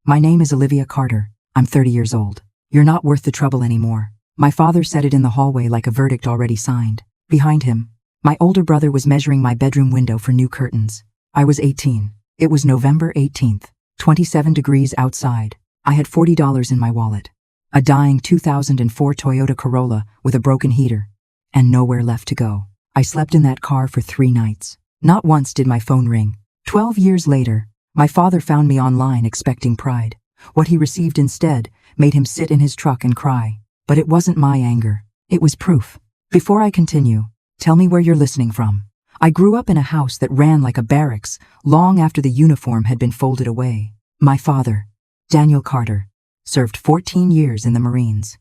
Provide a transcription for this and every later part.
My name is Olivia Carter. I'm 30 years old. You're not worth the trouble anymore. My father said it in the hallway like a verdict already signed. Behind him, my older brother was measuring my bedroom window for new curtains. I was 18. It was November 18th, 27 degrees outside. I had $40 in my wallet. A dying 2004 Toyota Corolla with a broken heater. And nowhere left to go. I slept in that car for 3 nights. Not once did my phone ring. 12 years later, my father found me online expecting pride. What he received instead made him sit in his truck and cry. But it wasn't my anger. It was proof. Before I continue, tell me where you're listening from. I grew up in a house that ran like a barracks long after the uniform had been folded away. My father, Daniel Carter, served 14 years in the Marines.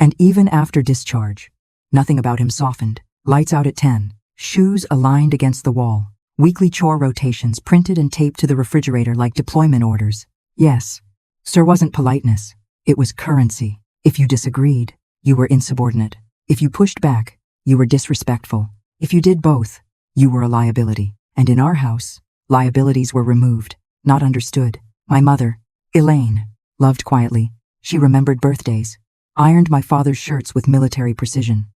And even after discharge, nothing about him softened. Lights out at 10, shoes aligned against the wall, weekly chore rotations printed and taped to the refrigerator like deployment orders. Yes, sir wasn't politeness. It was currency. If you disagreed, you were insubordinate. If you pushed back, you were disrespectful. If you did both, you were a liability. And in our house, liabilities were removed, not understood. My mother, Elaine, loved quietly. She remembered birthdays, ironed my father's shirts with military precision,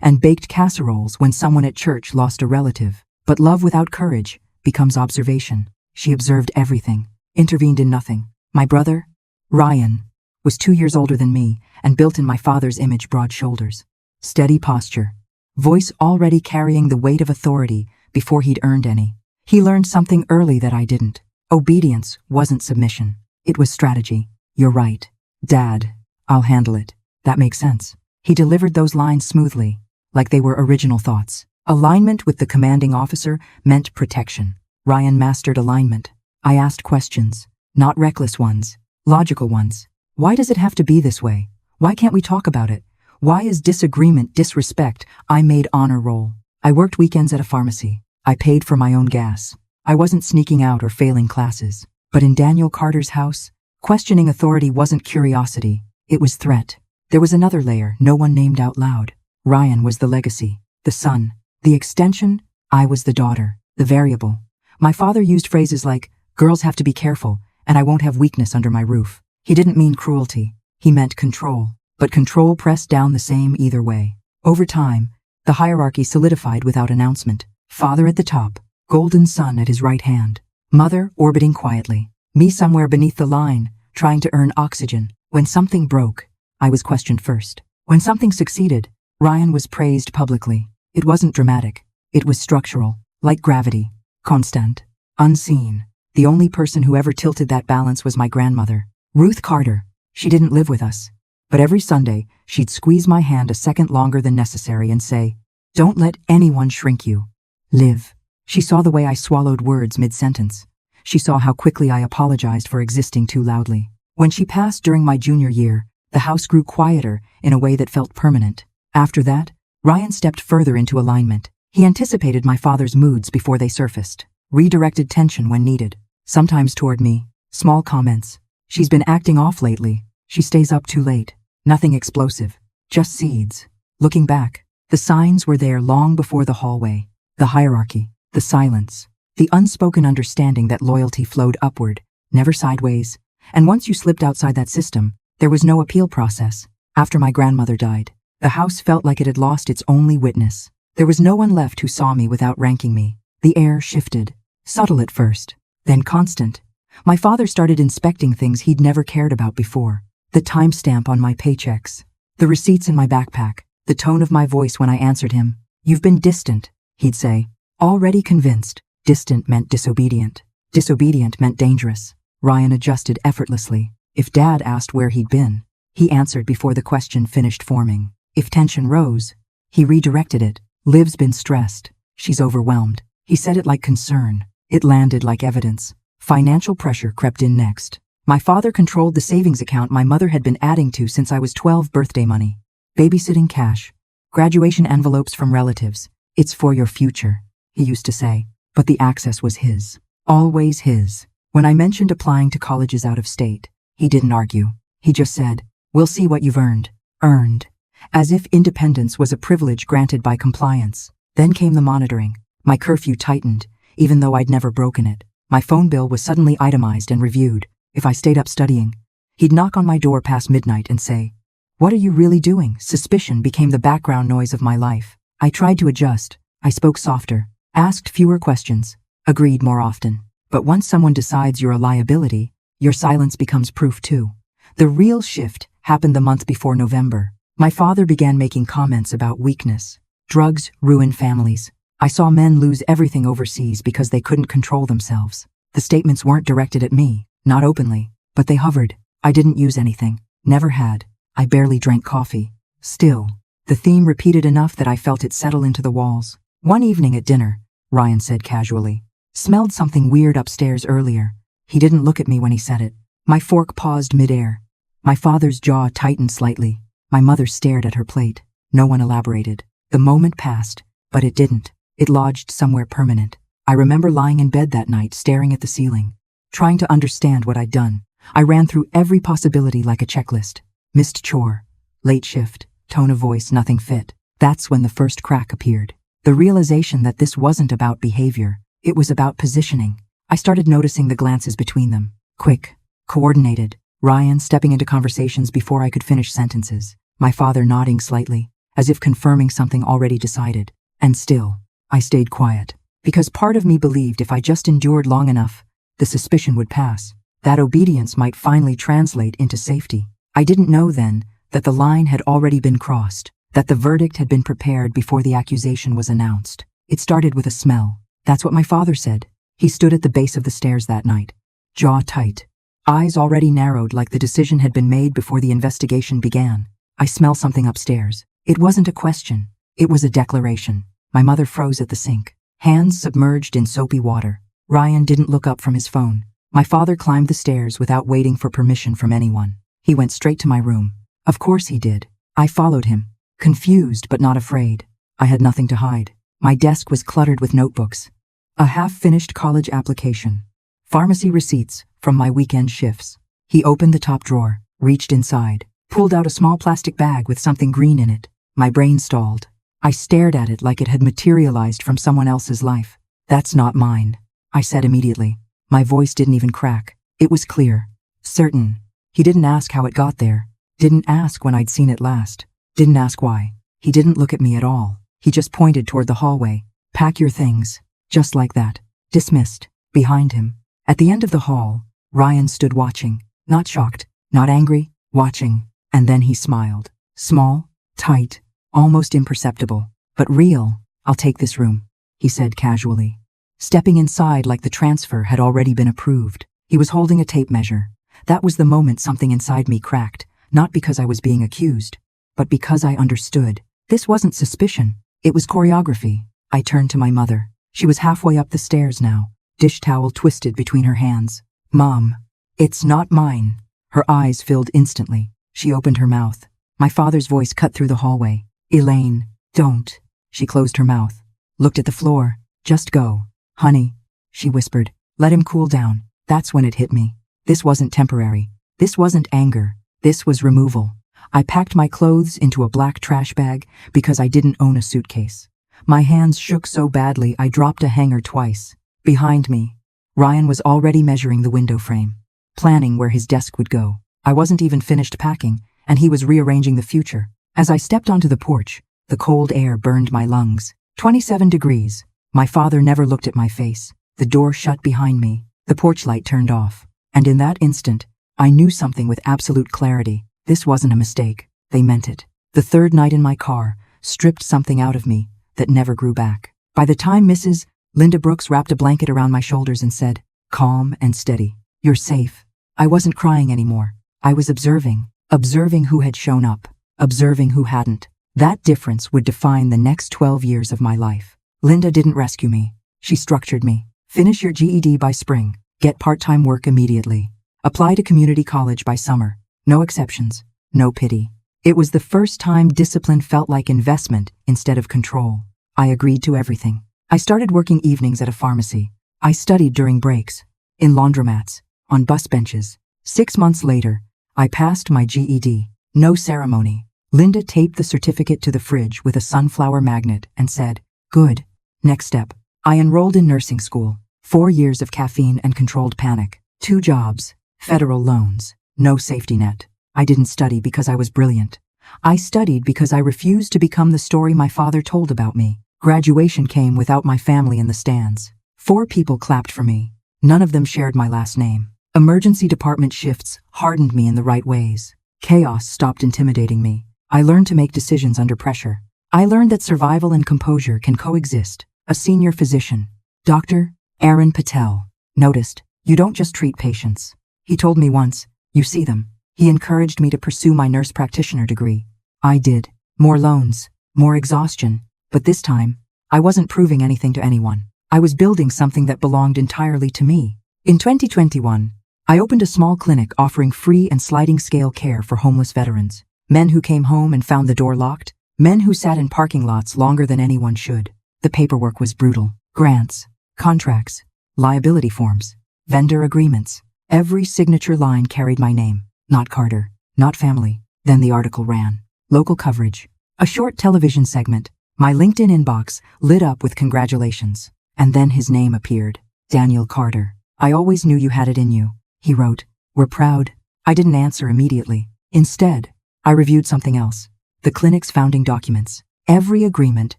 and baked casseroles when someone at church lost a relative. But love without courage becomes observation. She observed everything, intervened in nothing. My brother, Ryan, was 2 years older than me and built in my father's image, broad shoulders, steady posture, voice already carrying the weight of authority before he'd earned any. He learned something early that I didn't. Obedience wasn't submission. It was strategy. You're right, Dad. I'll handle it. That makes sense. He delivered those lines smoothly, like they were original thoughts. Alignment with the commanding officer meant protection. Ryan mastered alignment. I asked questions, not reckless ones, logical ones. Why does it have to be this way? Why can't we talk about it? Why is disagreement disrespect? I made honor roll. I worked weekends at a pharmacy. I paid for my own gas. I wasn't sneaking out or failing classes. But in Daniel Carter's house, questioning authority wasn't curiosity. It was threat. There was another layer no one named out loud. Ryan was the legacy, the son, the extension. I was the daughter, the variable. My father used phrases like, girls have to be careful, and I won't have weakness under my roof. He didn't mean cruelty. He meant control. But control pressed down the same either way. Over time, the hierarchy solidified without announcement. Father at the top, golden son at his right hand. Mother orbiting quietly. Me somewhere beneath the line, trying to earn oxygen. When something broke, I was questioned first. When something succeeded, Ryan was praised publicly. It wasn't dramatic. It was structural, like gravity, constant, unseen. The only person who ever tilted that balance was my grandmother, Ruth Carter. She didn't live with us. But every Sunday, she'd squeeze my hand a second longer than necessary and say, don't let anyone shrink you. Live. She saw the way I swallowed words mid-sentence. She saw how quickly I apologized for existing too loudly. When she passed during my junior year, the house grew quieter in a way that felt permanent. After that, Ryan stepped further into alignment. He anticipated my father's moods before they surfaced, redirected tension when needed, sometimes toward me. Small comments. She's been acting off lately. She stays up too late. Nothing explosive, just seeds. Looking back, the signs were there long before the hallway, the hierarchy, the silence, the unspoken understanding that loyalty flowed upward, never sideways. And once you slipped outside that system, there was no appeal process. After my grandmother died, the house felt like it had lost its only witness. There was no one left who saw me without ranking me. The air shifted, subtle at first, then constant. My father started inspecting things he'd never cared about before. The timestamp on my paychecks, the receipts in my backpack, the tone of my voice when I answered him. You've been distant, he'd say. Already convinced. Distant meant disobedient. Disobedient meant dangerous. Ryan adjusted effortlessly. If Dad asked where he'd been, he answered before the question finished forming. If tension rose, he redirected it. Liv's been stressed. She's overwhelmed. He said it like concern. It landed like evidence. Financial pressure crept in next. My father controlled the savings account my mother had been adding to since I was 12. Birthday money, babysitting cash, graduation envelopes from relatives. It's for your future, he used to say. But the access was his. Always his. When I mentioned applying to colleges out of state, he didn't argue. He just said, we'll see what you've earned. Earned. As if independence was a privilege granted by compliance. Then came the monitoring. My curfew tightened, even though I'd never broken it. My phone bill was suddenly itemized and reviewed. if I stayed up studying. He'd knock on my door past midnight and say, "What are you really doing?" Suspicion became the background noise of my life. I tried to adjust. I spoke softer, asked fewer questions, agreed more often. But once someone decides you're a liability, your silence becomes proof too. The real shift happened the month before November. My father began making comments about weakness. Drugs ruin families. I saw men lose everything overseas because they couldn't control themselves. The statements weren't directed at me, not openly, but they hovered. I didn't use anything, never had. I barely drank coffee. Still, the theme repeated enough that I felt it settle into the walls. One evening at dinner, Ryan said casually, "Smelled something weird upstairs earlier." He didn't look at me when he said it. My fork paused midair. My father's jaw tightened slightly. My mother stared at her plate. No one elaborated. The moment passed, but it didn't. It lodged somewhere permanent. I remember lying in bed that night staring at the ceiling, trying to understand what I'd done. I ran through every possibility like a checklist. Missed chore, late shift, tone of voice, nothing fit. That's when the first crack appeared. The realization that this wasn't about behavior, it was about positioning. I started noticing the glances between them. Quick, coordinated. Ryan stepping into conversations before I could finish sentences. My father nodding slightly, as if confirming something already decided. And still, I stayed quiet. Because part of me believed if I just endured long enough, the suspicion would pass. That obedience might finally translate into safety. I didn't know then that the line had already been crossed, that the verdict had been prepared before the accusation was announced. It started with a smell. That's what my father said. He stood at the base of the stairs that night, jaw tight, eyes already narrowed like the decision had been made before the investigation began. "I smell something upstairs." It wasn't a question. It was a declaration. My mother froze at the sink, hands submerged in soapy water. Ryan didn't look up from his phone. My father climbed the stairs without waiting for permission from anyone. He went straight to my room. Of course he did. I followed him, confused but not afraid. I had nothing to hide. My desk was cluttered with notebooks, a half-finished college application, pharmacy receipts from my weekend shifts. He opened the top drawer, reached inside, pulled out a small plastic bag with something green in it. My brain stalled. I stared at it like it had materialized from someone else's life. "That's not mine," I said immediately. My voice didn't even crack. It was clear, certain. He didn't ask how it got there. Didn't ask when I'd seen it last. Didn't ask why. He didn't look at me at all. He just pointed toward the hallway. "Pack your things." Just like that. Dismissed. Behind him, at the end of the hall, Ryan stood watching. Not shocked, not angry, watching. And then he smiled. Small, tight, almost imperceptible. "But real. I'll take this room," he said casually, stepping inside like the transfer had already been approved. He was holding a tape measure. That was the moment something inside me cracked, not because I was being accused, but because I understood. This wasn't suspicion. It was choreography. I turned to my mother. She was halfway up the stairs now, dish towel twisted between her hands. "Mom, it's not mine." Her eyes filled instantly. She opened her mouth. My father's voice cut through the hallway. "Elaine, don't." She closed her mouth, looked at the floor. "Just go. Honey," she whispered. "Let him cool down." That's when it hit me. This wasn't temporary. This wasn't anger. This was removal. I packed my clothes into a black trash bag because I didn't own a suitcase. My hands shook so badly I dropped a hanger twice. Behind me, Ryan was already measuring the window frame, planning where his desk would go. I wasn't even finished packing, and he was rearranging the future. As I stepped onto the porch, the cold air burned my lungs. 27 degrees. My father never looked at my face. The door shut behind me. The porch light turned off. And in that instant, I knew something with absolute clarity. This wasn't a mistake. They meant it. The third night in my car stripped something out of me that never grew back. By the time Mrs. Linda Brooks wrapped a blanket around my shoulders and said, "Calm and steady. You're safe," I wasn't crying anymore. I was observing who had shown up, observing who hadn't. That difference would define the next 12 years of my life. Linda didn't rescue me. She structured me. Finish your GED by spring. Get part-time work immediately. Apply to community college by summer. No exceptions. No pity. It was the first time discipline felt like investment instead of control. I agreed to everything. I started working evenings at a pharmacy. I studied during breaks, in laundromats, on bus benches. 6 months later, I passed my GED. No ceremony. Linda taped the certificate to the fridge with a sunflower magnet and said, "Good. Next step." I enrolled in nursing school. 4 years of caffeine and controlled panic. 2 jobs. Federal loans. No safety net. I didn't study because I was brilliant. I studied because I refused to become the story my father told about me. Graduation came without my family in the stands. 4 people clapped for me. None of them shared my last name. Emergency department shifts hardened me in the right ways. Chaos stopped intimidating me. I learned to make decisions under pressure. I learned that survival and composure can coexist. A senior physician, Dr. Aaron Patel, noticed, "You don't just treat patients." He told me once, "You see them." He encouraged me to pursue my nurse practitioner degree. I did. More loans, more exhaustion, but this time, I wasn't proving anything to anyone. I was building something that belonged entirely to me. In 2021, I opened a small clinic offering free and sliding scale care for homeless veterans. Men who came home and found the door locked, men who sat in parking lots longer than anyone should. The paperwork was brutal. Grants, contracts, liability forms, vendor agreements. Every signature line carried my name. Not Carter, not family. Then the article ran. Local coverage. A short television segment. My LinkedIn inbox lit up with congratulations. And then his name appeared. Daniel Carter. "I always knew you had it in you," he wrote. "We're proud." I didn't answer immediately. Instead, I reviewed something else. The clinic's founding documents. Every agreement,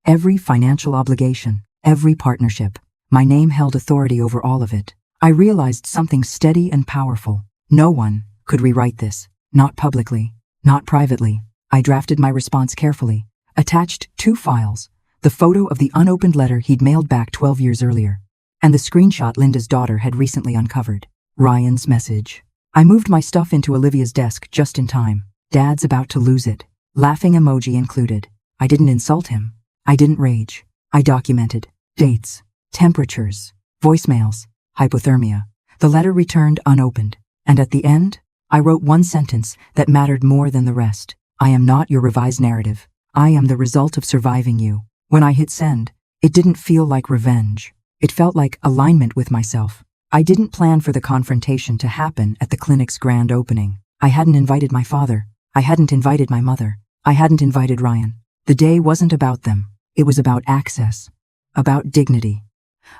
every financial obligation, every partnership. My name held authority over all of it. I realized something steady and powerful. No one could rewrite this. Not publicly, not privately. I drafted my response carefully. Attached 2 files. The photo of the unopened letter he'd mailed back 12 years earlier. And the screenshot Linda's daughter had recently uncovered. Ryan's message. I moved my stuff into Olivia's desk just in time. "Dad's about to lose it." Laughing emoji included. I didn't insult him. I didn't rage. I documented. Dates. Temperatures. Voicemails. Hypothermia. The letter returned unopened. And at the end, I wrote one sentence that mattered more than the rest. "I am not your revised narrative. I am the result of surviving you." When I hit send, it didn't feel like revenge. It felt like alignment with myself. I didn't plan for the confrontation to happen at the clinic's grand opening. I hadn't invited my father. I hadn't invited my mother. I hadn't invited Ryan. The day wasn't about them. It was about access. About dignity.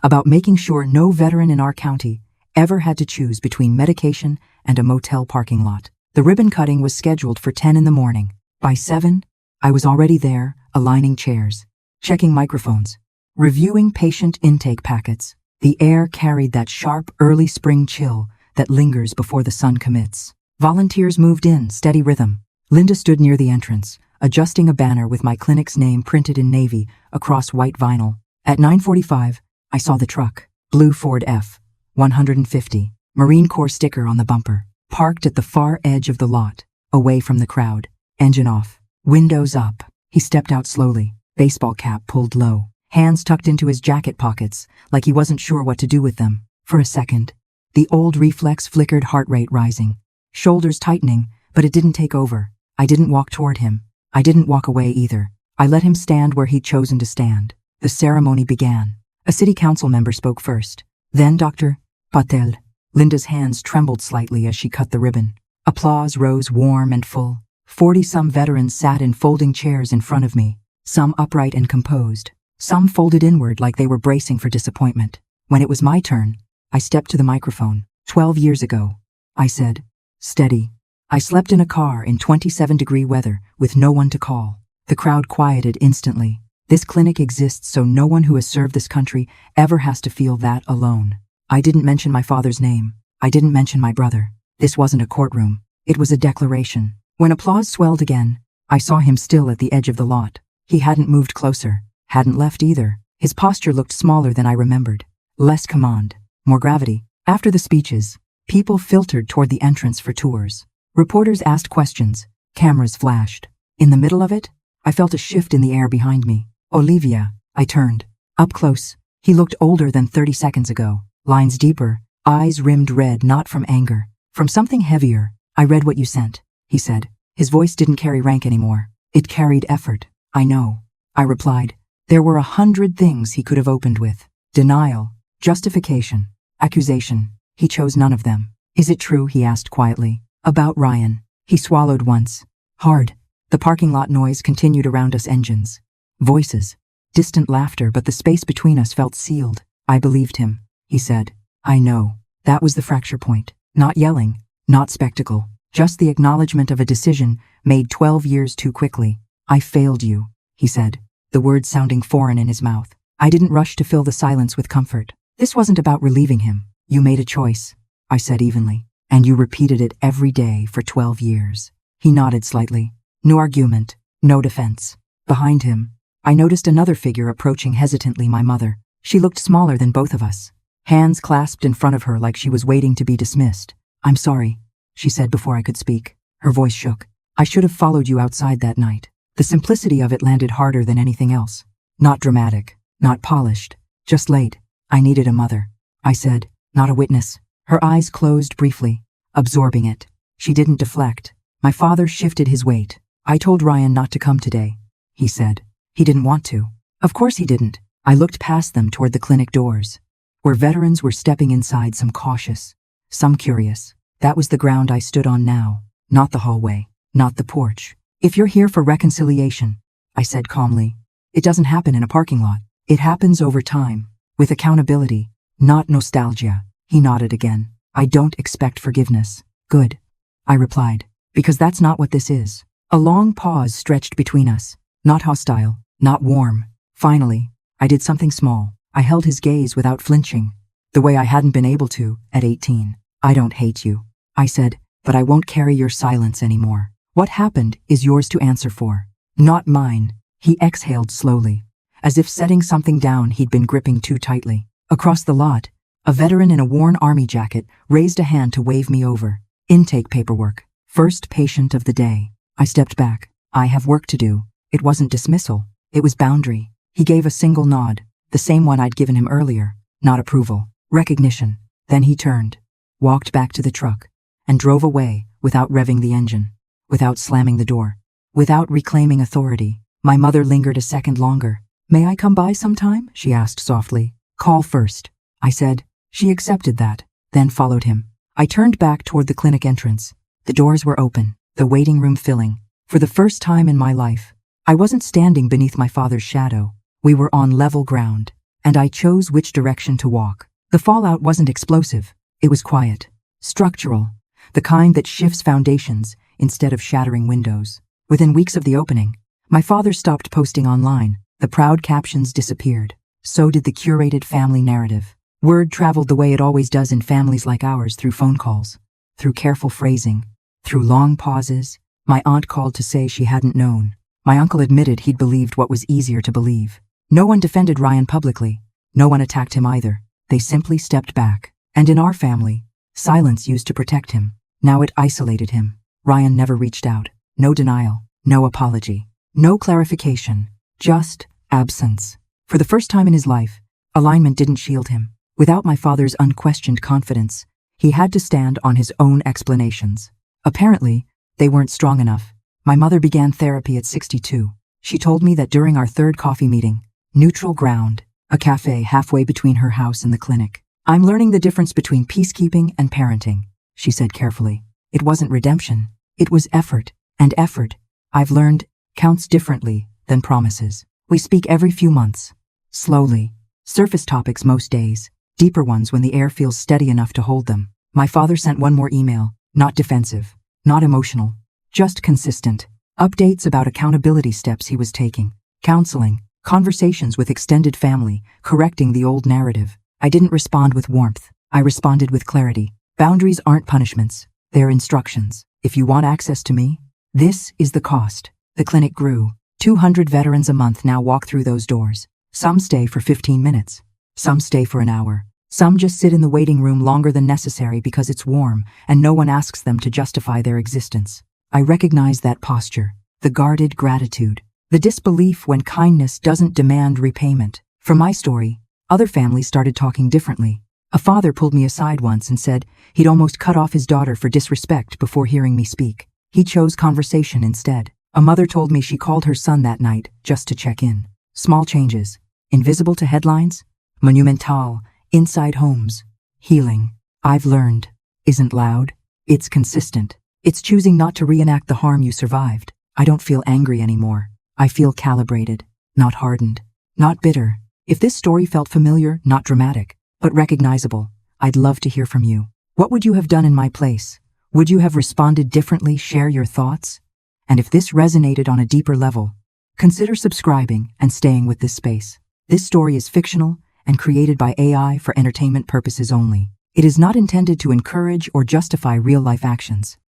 About making sure no veteran in our county ever had to choose between medication and a motel parking lot. The ribbon cutting was scheduled for 10 in the morning. By 7, I was already there, aligning chairs, checking microphones, reviewing patient intake packets. The air carried that sharp early spring chill that lingers before the sun commits. Volunteers moved in, steady rhythm. Linda stood near the entrance, adjusting a banner with my clinic's name printed in navy across white vinyl. At 9:45, I saw the truck. Blue Ford F-150, Marine Corps sticker on the bumper, parked at the far edge of the lot, away from the crowd. Engine off, windows up. He stepped out slowly, baseball cap pulled low, hands tucked into his jacket pockets like he wasn't sure what to do with them. For a second, the old reflex flickered, heart rate rising, shoulders tightening, but it didn't take over. I didn't walk toward him. I didn't walk away either. I let him stand where he'd chosen to stand. The ceremony began. A city council member spoke first. Then Dr. Patel. Linda's hands trembled slightly as she cut the ribbon. Applause rose warm and full. 40-some veterans sat in folding chairs in front of me, some upright and composed, some folded inward like they were bracing for disappointment. When it was my turn, I stepped to the microphone. 12 years ago, I said, steady. I slept in a car in 27-degree weather with no one to call. The crowd quieted instantly. This clinic exists so no one who has served this country ever has to feel that alone. I didn't mention my father's name. I didn't mention my brother. This wasn't a courtroom. It was a declaration. When applause swelled again, I saw him still at the edge of the lot. He hadn't moved closer, hadn't left either. His posture looked smaller than I remembered. Less command, more gravity. After the speeches, people filtered toward the entrance for tours. Reporters asked questions. Cameras flashed. In the middle of it, I felt a shift in the air behind me. Olivia. I turned. Up close. He looked older than 30 seconds ago. Lines deeper, eyes rimmed red, not from anger, from something heavier. I read what you sent, he said. His voice didn't carry rank anymore. It carried effort. I know. I replied. There were 100 things he could have opened with. Denial, justification, accusation. He chose none of them. Is it true, he asked quietly. About Ryan. He swallowed once. Hard. The parking lot noise continued around us, engines. Voices. Distant laughter, but the space between us felt sealed. I believed him, he said. I know. That was the fracture point. Not yelling, not spectacle, just the acknowledgement of a decision made 12 years too quickly. I failed you, he said, the words sounding foreign in his mouth. I didn't rush to fill the silence with comfort. This wasn't about relieving him. You made a choice, I said evenly, and you repeated it every day for 12 years. He nodded slightly. No argument, no defense. Behind him, I noticed another figure approaching hesitantly, my mother. She looked smaller than both of us, hands clasped in front of her like she was waiting to be dismissed. I'm sorry, she said before I could speak. Her voice shook. I should have followed you outside that night. The simplicity of it landed harder than anything else. Not dramatic, not polished, just late. I needed a mother, I said, not a witness. Her eyes closed briefly, absorbing it. She didn't deflect. My father shifted his weight. I told Ryan not to come today, he said. He didn't want to. Of course he didn't. I looked past them toward the clinic doors, where veterans were stepping inside, some cautious, some curious. That was the ground I stood on now, not the hallway, not the porch. If you're here for reconciliation, I said calmly, it doesn't happen in a parking lot. It happens over time, with accountability, not nostalgia. He nodded again. I don't expect forgiveness. Good, I replied, because that's not what this is. A long pause stretched between us, not hostile, not warm. Finally, I did something small. I held his gaze without flinching, the way I hadn't been able to at 18. I don't hate you, I said, but I won't carry your silence anymore. What happened is yours to answer for, not mine. He exhaled slowly, as if setting something down he'd been gripping too tightly. Across the lot, a veteran in a worn army jacket raised a hand to wave me over. Intake paperwork. First patient of the day. I stepped back. I have work to do. It wasn't dismissal. It was boundary. He gave a single nod, the same one I'd given him earlier. Not approval. Recognition. Then he turned, walked back to the truck, and drove away without revving the engine, without slamming the door, without reclaiming authority. My mother lingered a second longer. May I come by sometime? She asked softly. Call first, I said. She accepted that, then followed him. I turned back toward the clinic entrance. The doors were open, the waiting room filling. For the first time in my life, I wasn't standing beneath my father's shadow. We were on level ground, and I chose which direction to walk. The fallout wasn't explosive. It was quiet, structural, the kind that shifts foundations instead of shattering windows. Within weeks of the opening, my father stopped posting online. The proud captions disappeared. So did the curated family narrative. Word traveled the way it always does in families like ours, through phone calls, through careful phrasing, through long pauses. My aunt called to say she hadn't known. My uncle admitted he'd believed what was easier to believe. No one defended Ryan publicly. No one attacked him either. They simply stepped back. And in our family, silence used to protect him. Now it isolated him. Ryan never reached out. No denial, no apology, no clarification, just absence. For the first time in his life, alignment didn't shield him. Without my father's unquestioned confidence, he had to stand on his own explanations. Apparently, they weren't strong enough. My mother began therapy at 62. She told me that during our third coffee meeting, neutral ground, a cafe halfway between her house and the clinic. I'm learning the difference between peacekeeping and parenting, she said carefully. It wasn't redemption. It was effort. And effort, I've learned, counts differently than promises. We speak every few months. Slowly. Surface topics most days. Deeper ones when the air feels steady enough to hold them. My father sent one more email. Not defensive. Not emotional. Just consistent. Updates about accountability steps he was taking. Counseling. Conversations with extended family. Correcting the old narrative. I didn't respond with warmth. I responded with clarity. Boundaries aren't punishments. They're instructions. If you want access to me, this is the cost. The clinic grew. 200 veterans a month now walk through those doors. Some stay for 15 minutes. Some stay for an hour. Some just sit in the waiting room longer than necessary because it's warm and no one asks them to justify their existence. I recognize that posture, the guarded gratitude, the disbelief when kindness doesn't demand repayment. From my story, other families started talking differently. A father pulled me aside once and said he'd almost cut off his daughter for disrespect before hearing me speak. He chose conversation instead. A mother told me she called her son that night just to check in. Small changes, invisible to headlines, monumental, inside homes. Healing, I've learned, isn't loud. It's consistent. It's choosing not to reenact the harm you survived. I don't feel angry anymore. I feel calibrated, not hardened, not bitter. If this story felt familiar, not dramatic, but recognizable, I'd love to hear from you. What would you have done in my place? Would you have responded differently? Share your thoughts. And if this resonated on a deeper level, consider subscribing and staying with this space. This story is fictional and created by AI for entertainment purposes only. It is not intended to encourage or justify real-life actions.